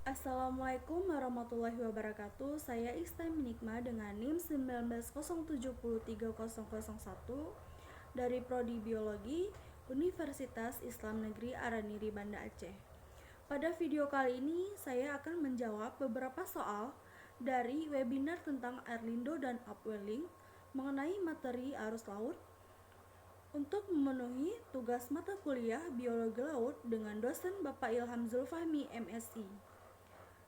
Assalamualaikum warahmatullahi wabarakatuh. Saya Istan Minikma dengan NIM 190730001 dari Prodi Biologi Universitas Islam Negeri Araniri Banda Aceh. Pada video kali ini saya akan menjawab beberapa soal dari webinar tentang Airlindo dan Upwelling mengenai materi arus laut untuk memenuhi tugas mata kuliah Biologi Laut dengan dosen Bapak Ilham Zulfahmi MSc.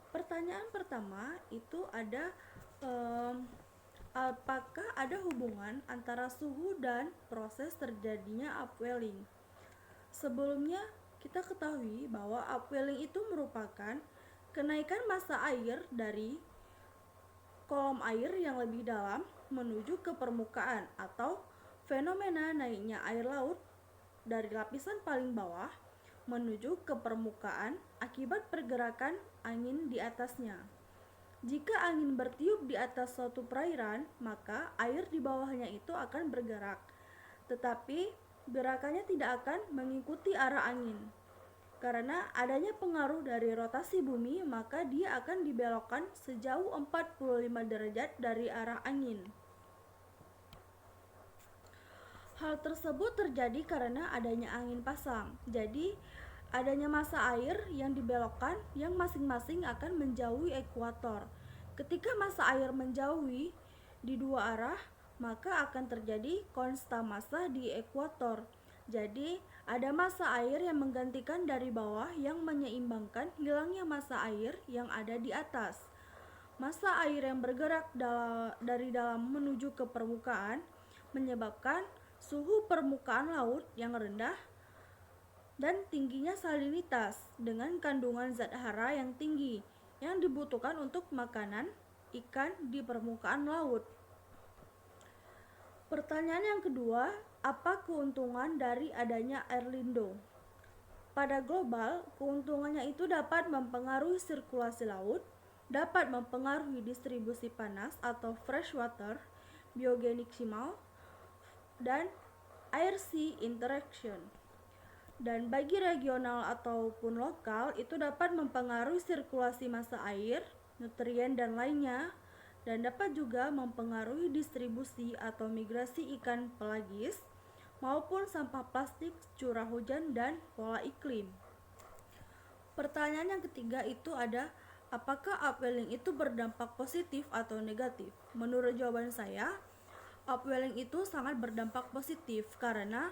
Pertanyaan pertama itu ada apakah ada hubungan antara suhu dan proses terjadinya upwelling? Sebelumnya kita ketahui bahwa upwelling itu merupakan kenaikan massa air dari kolom air yang lebih dalam menuju ke permukaan atau fenomena naiknya air laut dari lapisan paling bawah menuju ke permukaan akibat pergerakan angin di atasnya. Jika angin bertiup di atas suatu perairan, maka air di bawahnya itu akan bergerak, tetapi gerakannya tidak akan mengikuti arah angin. Karena adanya pengaruh dari rotasi bumi, maka dia akan dibelokkan sejauh 45 derajat dari arah angin. Hal tersebut terjadi karena adanya angin pasang. Jadi, adanya massa air yang dibelokkan yang masing-masing akan menjauhi ekuator. Ketika massa air menjauhi di dua arah, maka akan terjadi konsta massa di ekuator. Jadi, ada massa air yang menggantikan dari bawah yang menyeimbangkan hilangnya massa air yang ada di atas. Massa air yang bergerak dari dalam menuju ke permukaan menyebabkan suhu permukaan laut yang rendah dan tingginya salinitas dengan kandungan zat hara yang tinggi yang dibutuhkan untuk makanan ikan di permukaan laut. Pertanyaan yang kedua, apa keuntungan dari adanya Airlindo? Pada global, keuntungannya itu dapat mempengaruhi sirkulasi laut, dapat mempengaruhi distribusi panas atau freshwater, biogenic simal, dan air-sea interaction. Dan bagi regional ataupun lokal itu dapat mempengaruhi sirkulasi massa air, nutrien dan lainnya, dan dapat juga mempengaruhi distribusi atau migrasi ikan pelagis maupun sampah plastik, curah hujan, dan pola iklim. Pertanyaan yang ketiga itu ada, apakah upwelling itu berdampak positif atau negatif? Menurut jawaban saya, upwelling itu sangat berdampak positif karena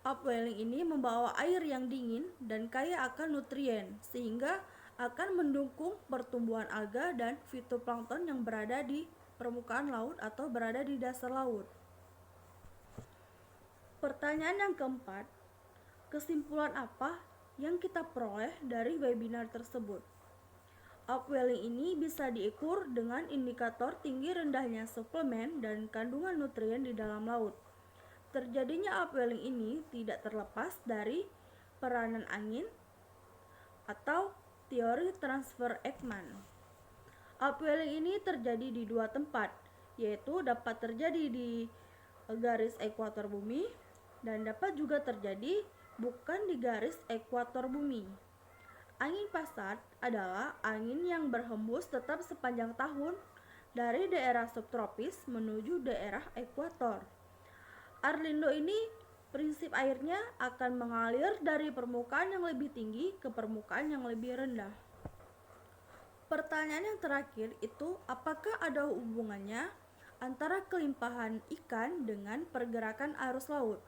upwelling ini membawa air yang dingin dan kaya akan nutrien sehingga akan mendukung pertumbuhan alga dan fitoplankton yang berada di permukaan laut atau berada di dasar laut. Pertanyaan yang keempat, kesimpulan apa yang kita peroleh dari webinar tersebut? Upwelling ini bisa diukur dengan indikator tinggi rendahnya suplemen dan kandungan nutrien di dalam laut. Terjadinya upwelling ini tidak terlepas dari peranan angin atau teori transfer Ekman. Upwelling ini terjadi di dua tempat, yaitu dapat terjadi di garis ekuator bumi dan dapat juga terjadi bukan di garis ekuator bumi. Angin pasat adalah angin yang berhembus tetap sepanjang tahun dari daerah subtropis menuju daerah ekuator. Airlindo ini prinsip airnya akan mengalir dari permukaan yang lebih tinggi ke permukaan yang lebih rendah. Pertanyaan yang terakhir itu, apakah ada hubungannya antara kelimpahan ikan dengan pergerakan arus laut?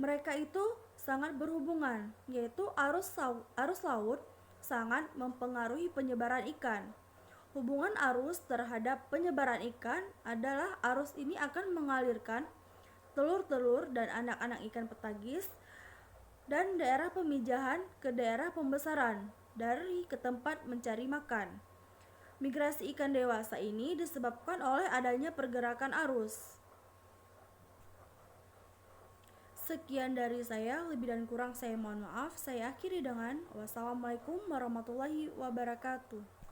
Mereka itu sangat berhubungan, yaitu arus laut sangat mempengaruhi penyebaran ikan. Hubungan arus terhadap penyebaran ikan adalah arus ini akan mengalirkan telur-telur dan anak-anak ikan petagis dan daerah pemijahan ke daerah pembesaran dari ke tempat mencari makan. Migrasi ikan dewasa ini disebabkan oleh adanya pergerakan arus. Sekian dari saya, lebih dan kurang saya mohon maaf. Saya akhiri dengan wassalamualaikum warahmatullahi wabarakatuh.